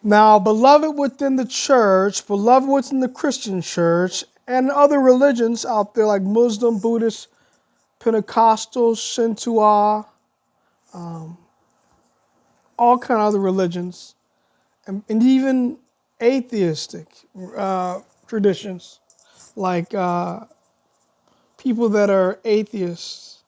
Now, beloved within the church, beloved within the Christian church, and other religions out there like Muslim, Buddhist, Pentecostal, Shintoa, all kind of other religions, and even atheistic traditions, like people that are atheists.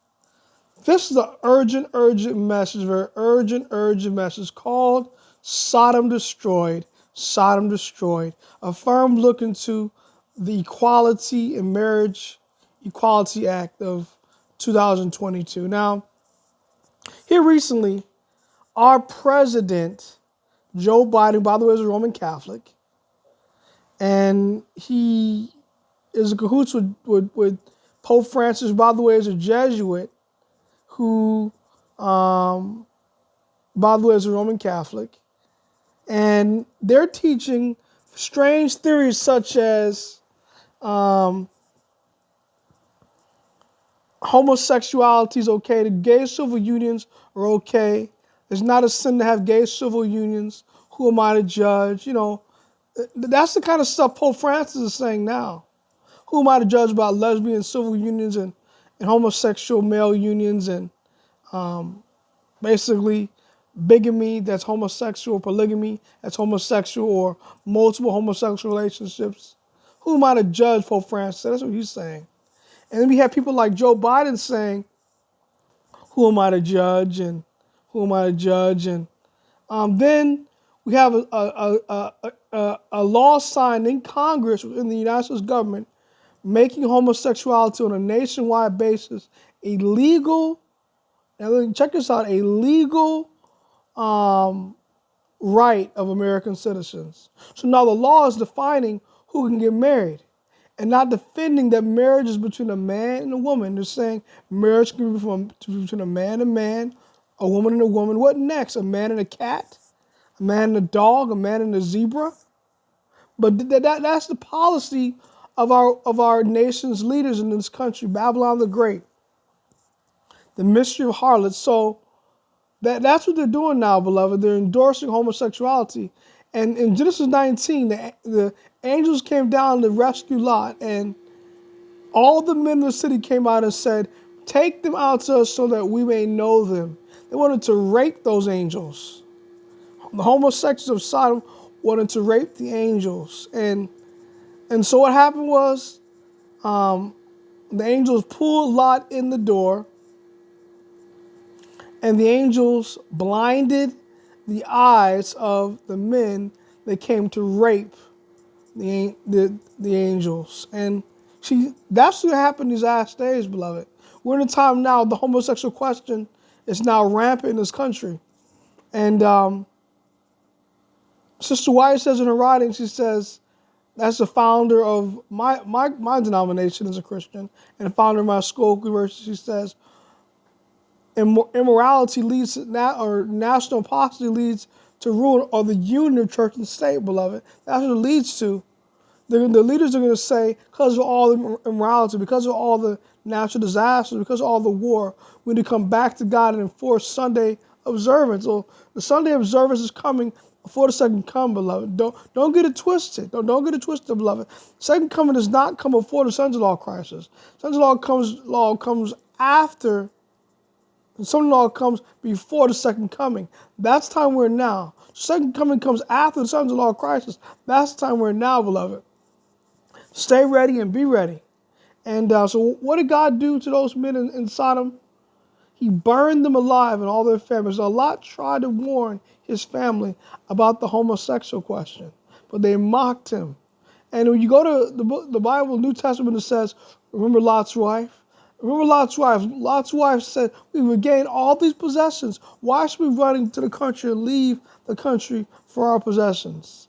This is an urgent message, very urgent message called Sodom Destroyed. Sodom Destroyed. A firm look into the Equality in Marriage Equality Act of 2022. Now, here recently, our president, Joe Biden, by the way, is a Roman Catholic, and he is in cahoots with Pope Francis, by the way, is a Jesuit who, by the way, is a Roman Catholic. And they're teaching strange theories such as homosexuality is okay, the gay civil unions are okay. It's not a sin to have gay civil unions. Who am I to judge? You know, that's the kind of stuff Pope Francis is saying now. Who am I to judge about lesbian civil unions and homosexual male unions and basically bigamy that's homosexual, polygamy that's homosexual, or multiple homosexual relationships? Who am I to judge, Pope Francis? That's what he's saying. And then we have people like Joe Biden saying, who am I to judge? And who am I to judge? And then we have a law signed in Congress in the United States government making homosexuality on a nationwide basis illegal. Now check this out, a legal right of American citizens. So now the law is defining who can get married and not defending that marriage is between a man and a woman. They're saying marriage can be between a man, a woman and a woman. What next? A man and a cat? A man and a dog? A man and a zebra? But that's the policy of our nation's leaders in this country, Babylon the Great, the mystery of harlots. So that's what they're doing now, beloved. They're endorsing homosexuality. And in Genesis 19, the angels came down to rescue Lot, and all the men of the city came out and said, take them out to us so that we may know them. They wanted to rape those angels. The homosexuals of Sodom wanted to rape the angels. And so what happened was the angels pulled Lot in the door, and the angels blinded the eyes of the men that came to rape the angels. And that's what happened these last days, beloved. We're in a time now, the homosexual question is now rampant in this country. And Sister White says in her writing, she says, that's the founder of my denomination as a Christian, and the founder of my school university. She says, immorality leads to or national apostasy leads to ruin or the union of church and state, beloved. That's what it leads to. The leaders are going to say, because of all the immorality, because of all the natural disasters, because of all the war, we need to come back to God and enforce Sunday observance. So the Sunday observance is coming before the second coming, beloved. Don't get it twisted. Don't get it twisted, beloved. Second coming does not come before the sons of law crisis. Sons of law comes after. And son law comes before the second coming. That's the time we're in now. Second coming comes after the sons of law crisis. That's the time we're in now, beloved. Stay ready and be ready. And so what did God do to those men in Sodom? He burned them alive and all their families. So Lot tried to warn his family about the homosexual question, but they mocked him. And when you go to the Bible, New Testament, it says, remember Lot's wife? Remember Lot's wife. Lot's wife said, we would gain all these possessions. Why should we run into the country and leave the country for our possessions?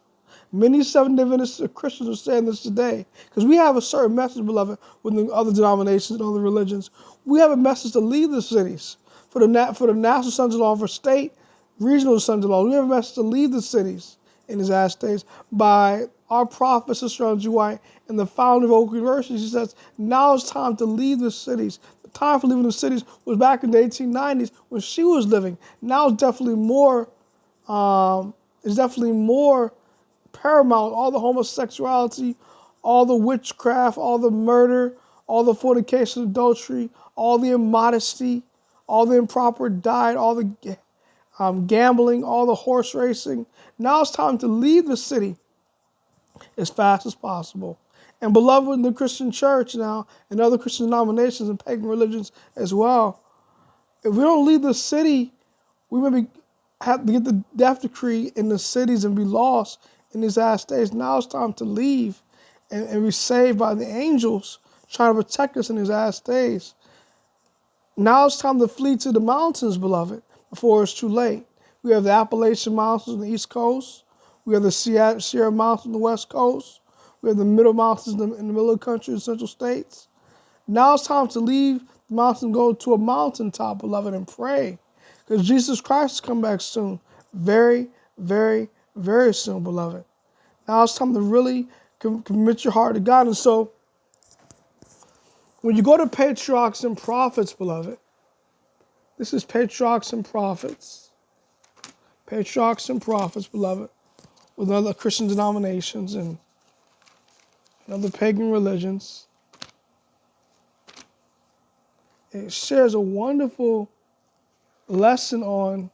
Many Seventh-day Adventist Christians are saying this today because we have a certain message, beloved, with the other denominations and other religions. We have a message to leave the cities for the national sons of law, for state, regional sons of law. We have a message to leave the cities in these last days by our prophet, Sister Ellen G. White, and the founder of Oak University. She says, now it's time to leave the cities. The time for leaving the cities was back in the 1890s when she was living. Now it's definitely more is definitely more paramount. All the homosexuality, all the witchcraft, all the murder, all the fornication, adultery, all the immodesty, all the improper diet, all the gambling, all the horse racing. Now it's time to leave the city as fast as possible. And beloved in the Christian church now, and other Christian denominations and pagan religions as well, if we don't leave the city, we may have to get the death decree in the cities and be lost in these last days. Now it's time to leave and be saved by the angels trying to protect us in these last days. Now it's time to flee to the mountains, beloved, before it's too late. We have the Appalachian Mountains on the East Coast. We have the Sierra Mountains on the West Coast. We have the Middle Mountains in the middle of the country, the Central States. Now it's time to leave the mountain and go to a mountaintop, beloved, and pray. Because Jesus Christ is coming back soon. Very, very, very soon, beloved. Now it's time to really commit your heart to God. And so, when you go to Patriarchs and Prophets, beloved, this is Patriarchs and Prophets. Patriarchs and Prophets, beloved, with other Christian denominations and other pagan religions. It shares a wonderful lesson on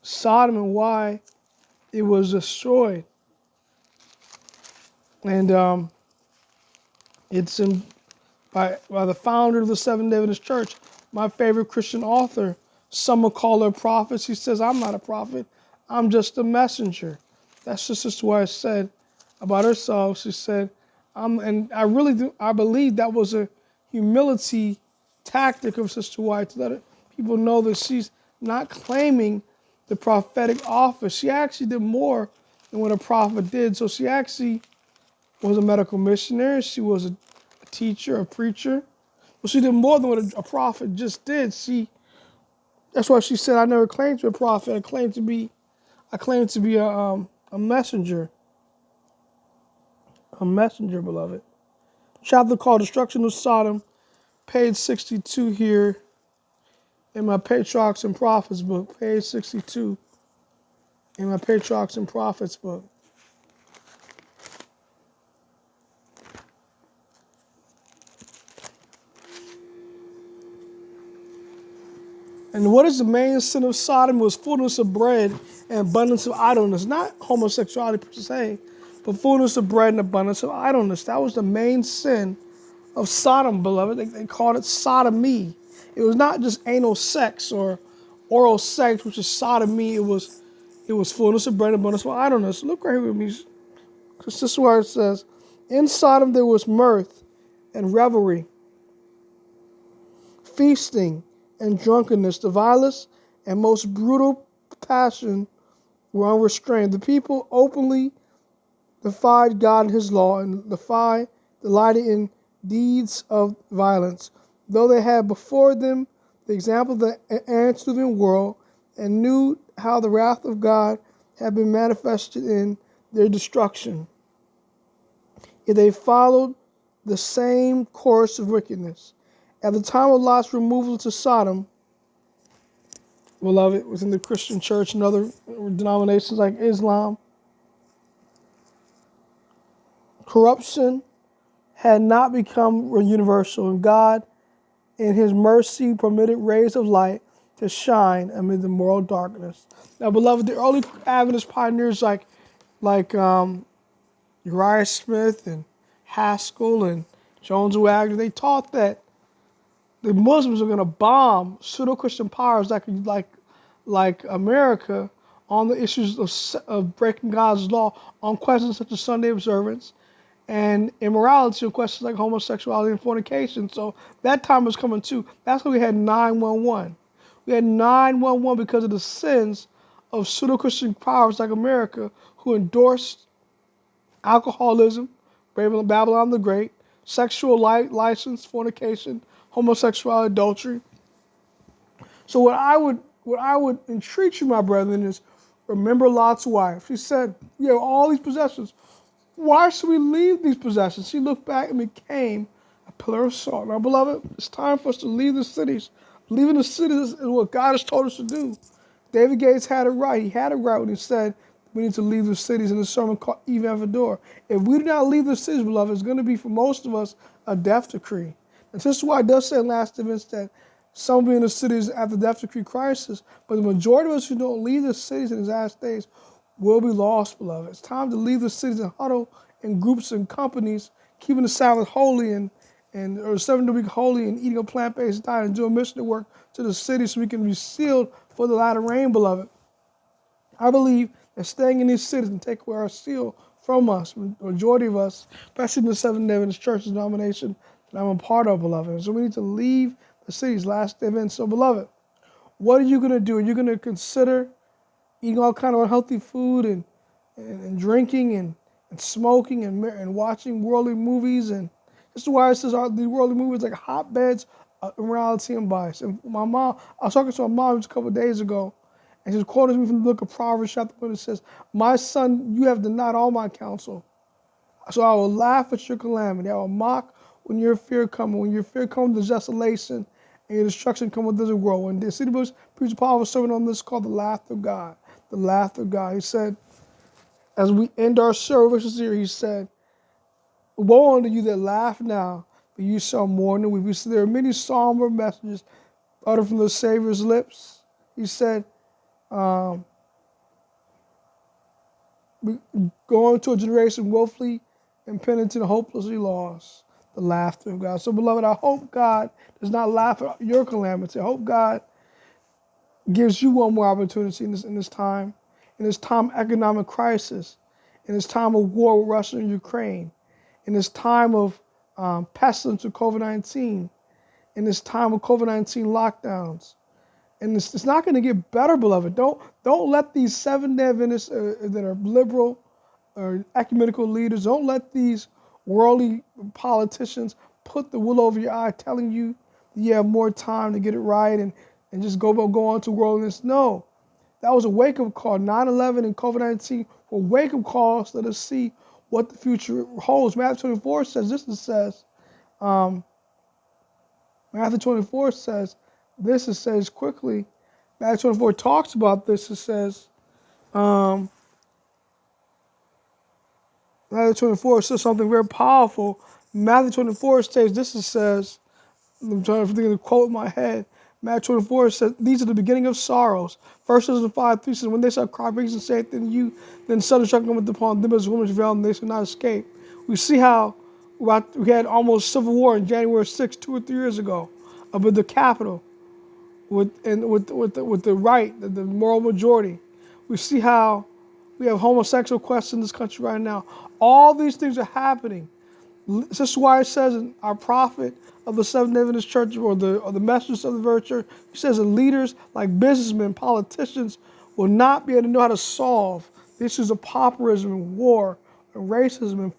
Sodom and why it was destroyed. And it's by the founder of the Seventh-day Adventist Church, my favorite Christian author. Some will call her prophets. He says, I'm not a prophet. I'm just a messenger. That's just what I said about herself. She said, and I believe that was a humility tactic of Sister White to let people know that she's not claiming the prophetic office. She actually did more than what a prophet did. So she actually was a medical missionary. She was a teacher, a preacher. Well, she did more than what a prophet just did. That's why she said, I never claimed to be a prophet. I claimed to be a messenger. A messenger, beloved. Chapter called Destruction of Sodom, page 62 here in my Patriarchs and Prophets book. Page 62 in my Patriarchs and Prophets book. And what is the main sin of Sodom? It was fullness of bread and abundance of idleness. Not homosexuality per se, but fullness of bread and abundance of idleness. That was the main sin of Sodom, beloved. They called it sodomy. It was not just anal sex or oral sex, which is sodomy. It was fullness of bread and abundance of idleness. Look right here with me. Because this is where it says, in Sodom there was mirth and revelry, feasting and drunkenness. The vilest and most brutal passion were unrestrained. The people openly defied God and his law and delighted in deeds of violence. Though they had before them the example of the antediluvian world and knew how the wrath of God had been manifested in their destruction, yet they followed the same course of wickedness. At the time of Lot's removal to Sodom, beloved, within the Christian church and other denominations like Islam, corruption had not become universal, and God, in his mercy, permitted rays of light to shine amid the moral darkness. Now, beloved, the early Adventist pioneers like Uriah Smith and Haskell and Jones and Wagner, they taught that the Muslims are going to bomb pseudo-Christian powers like America on the issues of breaking God's law, on questions such as Sunday observance and immorality, on questions like homosexuality and fornication. So that time was coming too. That's why we had 911. We had 911 because of the sins of pseudo-Christian powers like America who endorsed alcoholism, Babylon the Great, sexual license, fornication, homosexuality, adultery. So what I would entreat you, my brethren, is remember Lot's wife. She said, "We have all these possessions. Why should we leave these possessions?" She looked back and became a pillar of salt. Now, beloved, it's time for us to leave the cities. Leaving the cities is what God has told us to do. David Gates had it right. He had it right when he said we need to leave the cities in the sermon called Even at the Door. If we do not leave the cities, beloved, it's going to be for most of us a death decree. And this is why it does say in last events that some will be in the cities at the death decree crisis, but the majority of us who don't leave the cities in these last days will be lost, beloved. It's time to leave the cities and huddle in groups and companies, keeping the Sabbath holy or 7 day week holy and eating a plant-based diet and doing missionary work to the city so we can be sealed for the latter rain, beloved. I believe that staying in these cities and take away our seal from us, the majority of us, especially in the Seventh-day Adventist Church denomination that I'm a part of, beloved. And so we need to leave the cities last day events. So, beloved, what are you going to do? Are you going to consider eating all kind of unhealthy food and drinking and smoking and watching worldly movies? And this is why it says the worldly movies like hotbeds of immorality and vice. And I was talking to my mom just a couple of days ago, and she was quoting me from the book of Proverbs chapter 1. It says, "My son, you have denied all my counsel. So I will laugh at your calamity. I will mock when your fear comes. When your fear comes, the desolation and your destruction come with the world." When the city books preached a powerful sermon on this called the laughter of God. The laughter of God. He said, as we end our services here, he said, "Woe unto you that laugh now, but you shall mourn and weep." He said, there are many somber messages uttered from the Savior's lips. He said, we go into a generation willfully impenitent and hopelessly lost. The laughter of God. So, beloved, I hope God does not laugh at your calamity. I hope God gives you one more opportunity in this time economic crisis, in this time of war with Russia and Ukraine, in this time of pestilence with COVID-19, in this time of COVID-19 lockdowns. And it's not going to get better, beloved. Don't let these Seventh-day Adventists that are liberal or ecumenical leaders, don't let these worldly politicians put the wool over your eye telling you you have more time to get it right and just go on to worldliness. No, that was a wake-up call. 9/11 and COVID-19 were wake-up calls. Let us see what the future holds. Matthew 24 says, Matthew 24 says, this it says quickly. Matthew 24 talks about this. It says, Matthew 24 says something very powerful. Matthew 24 states, this it says, I'm trying to think of the quote in my head. Matthew 24 says, "These are the beginning of sorrows." 1 Thessalonians 5:3 says, "When they shall cry, and say, then suddenly shall come upon them as women's veil, and they shall not escape." We see how we had almost civil war on January 6th, 2 or 3 years ago, up at the Capitol, with the right, the moral majority. We see how we have homosexual questions in this country right now. All these things are happening. This is why it says in our prophet of the Seventh-day Adventist Church or the messengers of the very church, he says that leaders like businessmen, politicians will not be able to know how to solve the issues of pauperism and war and racism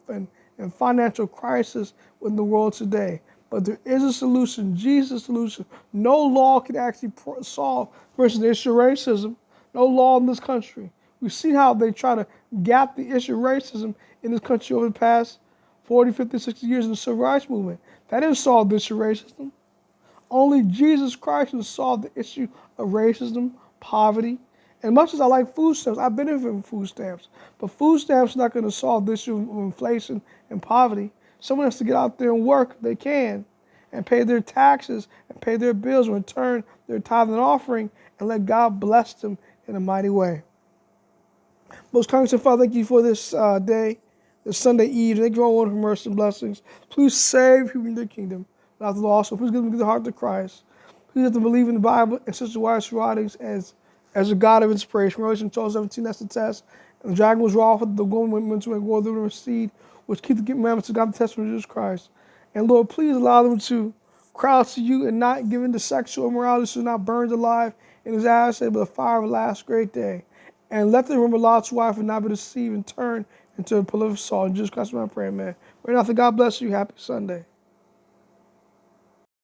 and financial crisis in the world today. But there is a solution, Jesus' solution. No law can actually solve, for instance, the issue of racism. No law in this country. We've seen how they try to gap the issue of racism in this country over the past 40, 50, 60 years in the civil rights movement. That didn't solve the issue of racism. Only Jesus Christ can solve the issue of racism, poverty. And much as I like food stamps, I benefit from food stamps. But food stamps are not going to solve the issue of inflation and poverty. Someone has to get out there and work if they can and pay their taxes and pay their bills and return their tithe and offering and let God bless them in a mighty way. Most conscious Father, thank you for this day, this Sunday Eve. Thank you for all your mercy and blessings. Please save people in the kingdom without the loss. So please give them the heart of Christ. Please let them believe in the Bible and Sister White's writings as a God of inspiration. Revelation 12:17, that's the test. And the dragon was wroth with the woman went to and war the seed, which keep the commandments of God, the testimony of Jesus Christ. And Lord, please allow them to cry out to you and not give in to sexual immorality, so not burned alive in his eyes, but the fire of the last great day. And let them remember Lot's wife and not be deceived and turn into a pillar of salt. In Jesus Christ, my prayer, man. Right now, God bless you. Happy Sunday.